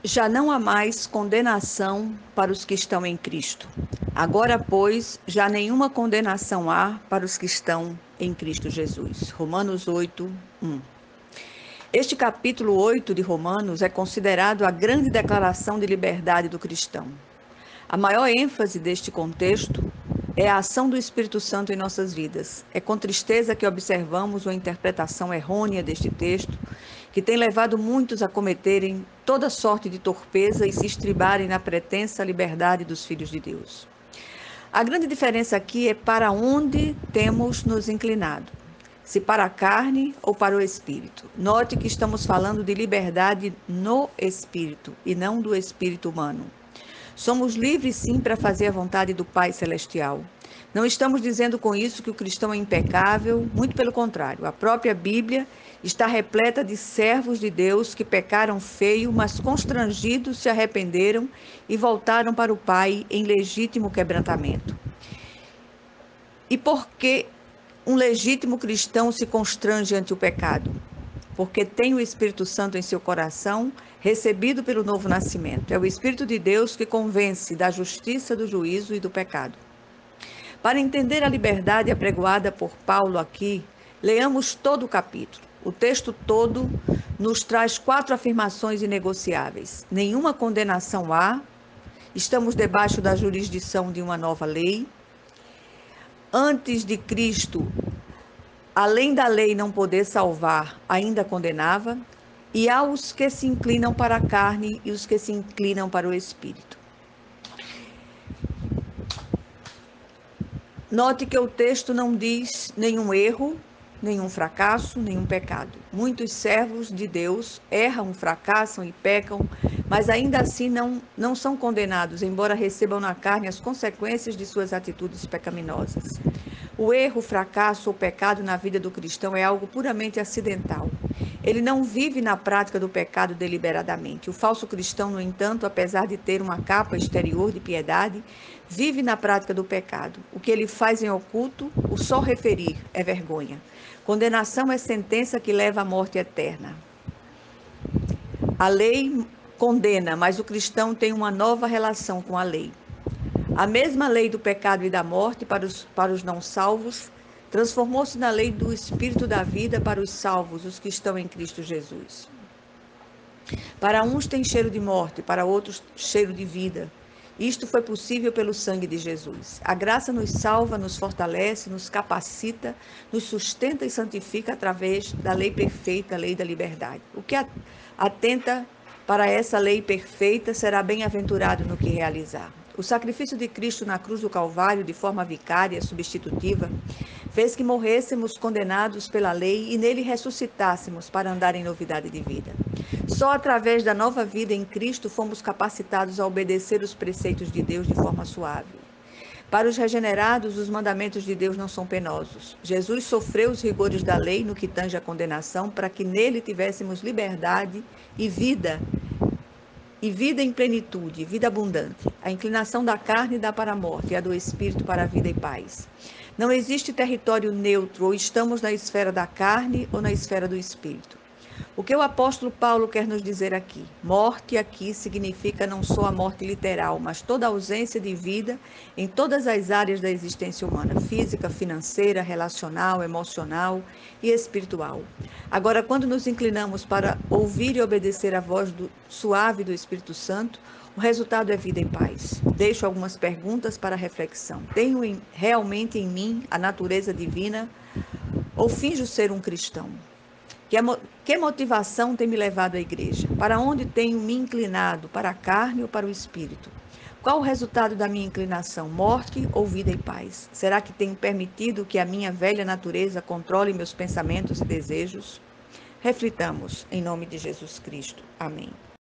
Já não há mais condenação para os que estão em Cristo. Agora, pois, já nenhuma condenação há para os que estão em Cristo Jesus. Romanos 8, 1. Este capítulo 8 de Romanos é considerado a grande declaração de liberdade do cristão. A maior ênfase deste contexto é a ação do Espírito Santo em nossas vidas. É com tristeza que observamos uma interpretação errônea deste texto, que tem levado muitos a cometerem toda sorte de torpeza e se estribarem na pretensa liberdade dos filhos de Deus. A grande diferença aqui é para onde temos nos inclinado, se para a carne ou para o espírito. Note que estamos falando de liberdade no espírito e não do espírito humano. Somos livres, sim, para fazer a vontade do Pai Celestial. Não estamos dizendo com isso que o cristão é impecável, muito pelo contrário. A própria Bíblia está repleta de servos de Deus que pecaram feio, mas constrangidos se arrependeram e voltaram para o Pai em legítimo quebrantamento. E por que um legítimo cristão se constrange ante o pecado? Porque tem o Espírito Santo em seu coração, recebido pelo novo nascimento. É o Espírito de Deus que convence da justiça, do juízo e do pecado. Para entender a liberdade apregoada por Paulo aqui, leamos todo o capítulo. O texto todo nos traz 4 afirmações inegociáveis. Nenhuma condenação há, estamos debaixo da jurisdição de uma nova lei. Antes de Cristo, além da lei não poder salvar, ainda condenava, e há os que se inclinam para a carne e os que se inclinam para o espírito. Note que o texto não diz nenhum erro, nenhum fracasso, nenhum pecado. Muitos servos de Deus erram, fracassam e pecam, mas ainda assim não são condenados, embora recebam na carne as consequências de suas atitudes pecaminosas. O erro, o fracasso ou pecado na vida do cristão é algo puramente acidental. Ele não vive na prática do pecado deliberadamente. O falso cristão, no entanto, apesar de ter uma capa exterior de piedade, vive na prática do pecado. O que ele faz em oculto, o só referir é vergonha. Condenação é sentença que leva à morte eterna. A lei condena, mas o cristão tem uma nova relação com a lei. A mesma lei do pecado e da morte para os não salvos transformou-se na lei do Espírito da vida para os salvos, os que estão em Cristo Jesus. Para uns tem cheiro de morte, para outros cheiro de vida. Isto foi possível pelo sangue de Jesus. A graça nos salva, nos fortalece, nos capacita, nos sustenta e santifica através da lei perfeita, a lei da liberdade. O que atenta para essa lei perfeita será bem-aventurado no que realizar. O sacrifício de Cristo na cruz do Calvário, de forma vicária, substitutiva, fez que morrêssemos condenados pela lei e nele ressuscitássemos para andar em novidade de vida. Só através da nova vida em Cristo fomos capacitados a obedecer os preceitos de Deus de forma suave. Para os regenerados, os mandamentos de Deus não são penosos. Jesus sofreu os rigores da lei no que tange à condenação, para que nele tivéssemos liberdade e vida em plenitude, vida abundante. A inclinação da carne dá para a morte, e a do espírito para a vida e paz. Não existe território neutro, ou estamos na esfera da carne ou na esfera do espírito. O que o apóstolo Paulo quer nos dizer aqui? Morte aqui significa não só a morte literal, mas toda a ausência de vida em todas as áreas da existência humana, física, financeira, relacional, emocional e espiritual. Agora, quando nos inclinamos para ouvir e obedecer a voz suave do Espírito Santo, o resultado é vida e paz. Deixo algumas perguntas para reflexão. Tenho realmente em mim a natureza divina ou finjo ser um cristão? Que motivação tem me levado à igreja? Para onde tenho me inclinado? Para a carne ou para o espírito? Qual o resultado da minha inclinação? Morte ou vida e paz? Será que tenho permitido que a minha velha natureza controle meus pensamentos e desejos? Reflitamos, em nome de Jesus Cristo. Amém.